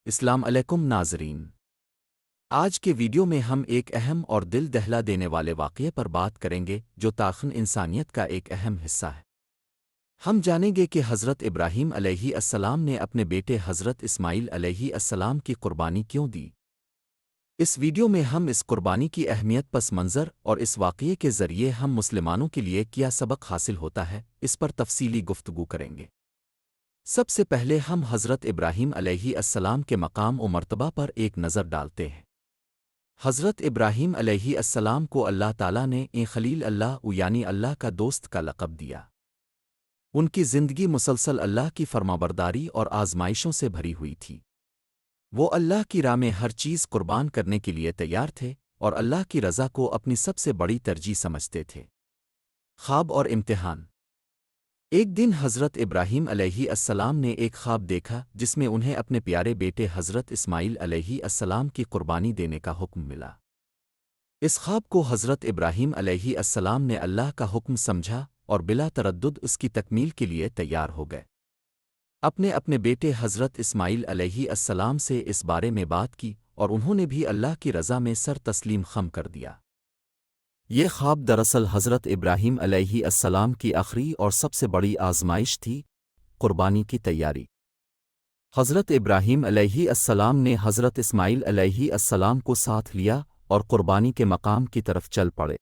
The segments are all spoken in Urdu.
السلام علیکم ناظرین۔ آج کے ویڈیو میں ہم ایک اہم اور دل دہلا دینے والے واقعے پر بات کریں گے جو تاریخ انسانیت کا ایک اہم حصہ ہے۔ ہم جانیں گے کہ حضرت ابراہیم علیہ السلام نے اپنے بیٹے حضرت اسماعیل علیہ السلام کی قربانی کیوں دی۔ اس ویڈیو میں ہم اس قربانی کی اہمیت، پس منظر اور اس واقعے کے ذریعے ہم مسلمانوں کے لیے کیا سبق حاصل ہوتا ہے، اس پر تفصیلی گفتگو کریں گے۔ سب سے پہلے ہم حضرت ابراہیم علیہ السلام کے مقام و مرتبہ پر ایک نظر ڈالتے ہیں۔ حضرت ابراہیم علیہ السلام کو اللہ تعالیٰ نے خلیل اللہ یعنی اللہ کا دوست کا لقب دیا۔ ان کی زندگی مسلسل اللہ کی فرمانبرداری اور آزمائشوں سے بھری ہوئی تھی۔ وہ اللہ کی راہ میں ہر چیز قربان کرنے کے لیے تیار تھے اور اللہ کی رضا کو اپنی سب سے بڑی ترجیح سمجھتے تھے۔ خواب اور امتحان۔ ایک دن حضرت ابراہیم علیہ السلام نے ایک خواب دیکھا جس میں انہیں اپنے پیارے بیٹے حضرت اسماعیل علیہ السلام کی قربانی دینے کا حکم ملا۔ اس خواب کو حضرت ابراہیم علیہ السلام نے اللہ کا حکم سمجھا اور بلا تردد اس کی تکمیل کے لیے تیار ہو گئے۔ اپنے بیٹے حضرت اسماعیل علیہ السلام سے اس بارے میں بات کی اور انہوں نے بھی اللہ کی رضا میں سر تسلیم خم کر دیا۔ یہ خواب دراصل حضرت ابراہیم علیہ السلام کی آخری اور سب سے بڑی آزمائش تھی، قربانی کی تیاری۔ حضرت ابراہیم علیہ السلام نے حضرت اسماعیل علیہ السلام کو ساتھ لیا اور قربانی کے مقام کی طرف چل پڑے۔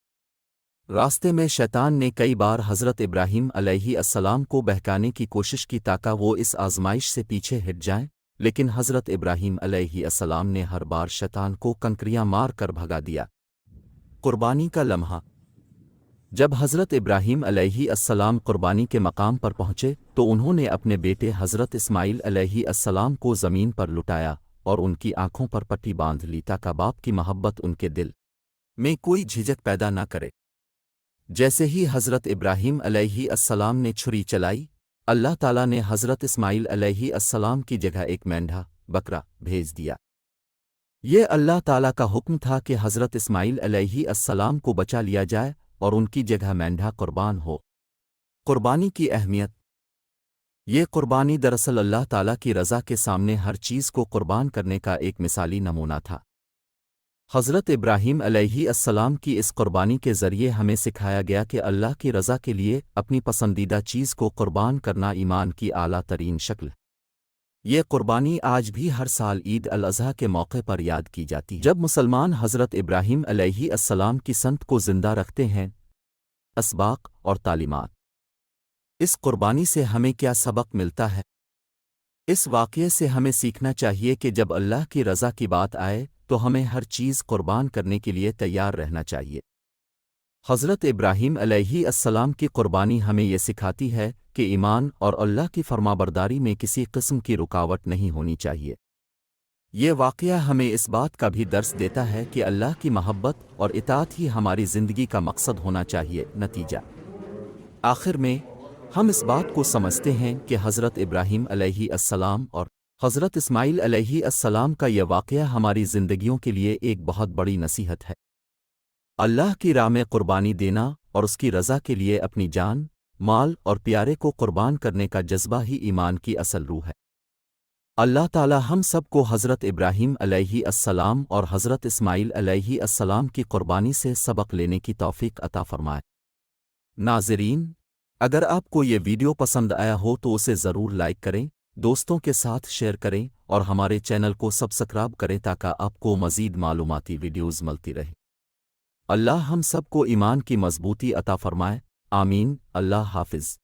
راستے میں شیطان نے کئی بار حضرت ابراہیم علیہ السلام کو بہکانے کی کوشش کی تاکہ وہ اس آزمائش سے پیچھے ہٹ جائیں، لیکن حضرت ابراہیم علیہ السلام نے ہر بار شیطان کو کنکریاں مار کر بھگا دیا۔ قربانی کا لمحہ۔ جب حضرت ابراہیم علیہ السلام قربانی کے مقام پر پہنچے تو انہوں نے اپنے بیٹے حضرت اسماعیل علیہ السلام کو زمین پر لٹایا اور ان کی آنکھوں پر پٹی باندھ لی تاکہ باپ کی محبت ان کے دل میں کوئی جھجک پیدا نہ کرے۔ جیسے ہی حضرت ابراہیم علیہ السلام نے چھری چلائی، اللہ تعالیٰ نے حضرت اسماعیل علیہ السلام کی جگہ ایک مینڈھا بکرا بھیج دیا۔ یہ اللہ تعالیٰ کا حکم تھا کہ حضرت اسماعیل علیہ السلام کو بچا لیا جائے اور ان کی جگہ مینڈھا قربان ہو۔ قربانی کی اہمیت۔ یہ قربانی دراصل اللہ تعالیٰ کی رضا کے سامنے ہر چیز کو قربان کرنے کا ایک مثالی نمونہ تھا۔ حضرت ابراہیم علیہ السلام کی اس قربانی کے ذریعے ہمیں سکھایا گیا کہ اللہ کی رضا کے لیے اپنی پسندیدہ چیز کو قربان کرنا ایمان کی اعلیٰ ترین شکل ہے۔ یہ قربانی آج بھی ہر سال عید الاضحیٰ کے موقع پر یاد کی جاتی ہے، جب مسلمان حضرت ابراہیم علیہ السلام کی سنت کو زندہ رکھتے ہیں۔ اسباق اور تعلیمات۔ اس قربانی سے ہمیں کیا سبق ملتا ہے؟ اس واقعے سے ہمیں سیکھنا چاہیے کہ جب اللہ کی رضا کی بات آئے تو ہمیں ہر چیز قربان کرنے کے لیے تیار رہنا چاہیے۔ حضرت ابراہیم علیہ السلام کی قربانی ہمیں یہ سکھاتی ہے کہ ایمان اور اللہ کی فرمانبرداری میں کسی قسم کی رکاوٹ نہیں ہونی چاہیے۔ یہ واقعہ ہمیں اس بات کا بھی درس دیتا ہے کہ اللہ کی محبت اور اطاعت ہی ہماری زندگی کا مقصد ہونا چاہیے۔ نتیجہ۔ آخر میں ہم اس بات کو سمجھتے ہیں کہ حضرت ابراہیم علیہ السلام اور حضرت اسماعیل علیہ السلام کا یہ واقعہ ہماری زندگیوں کے لیے ایک بہت بڑی نصیحت ہے۔ اللہ کی راہ میں قربانی دینا اور اس کی رضا کے لیے اپنی جان، مال اور پیارے کو قربان کرنے کا جذبہ ہی ایمان کی اصل روح ہے۔ اللہ تعالی ہم سب کو حضرت ابراہیم علیہ السلام اور حضرت اسماعیل علیہ السلام کی قربانی سے سبق لینے کی توفیق عطا فرمائے۔ ناظرین، اگر آپ کو یہ ویڈیو پسند آیا ہو تو اسے ضرور لائک کریں، دوستوں کے ساتھ شیئر کریں اور ہمارے چینل کو سبسکرائب کریں تاکہ آپ کو مزید معلوماتی ویڈیوز ملتی رہیں۔ اللہ ہم سب کو ایمان کی مضبوطی عطا فرمائے۔ آمین۔ اللہ حافظ۔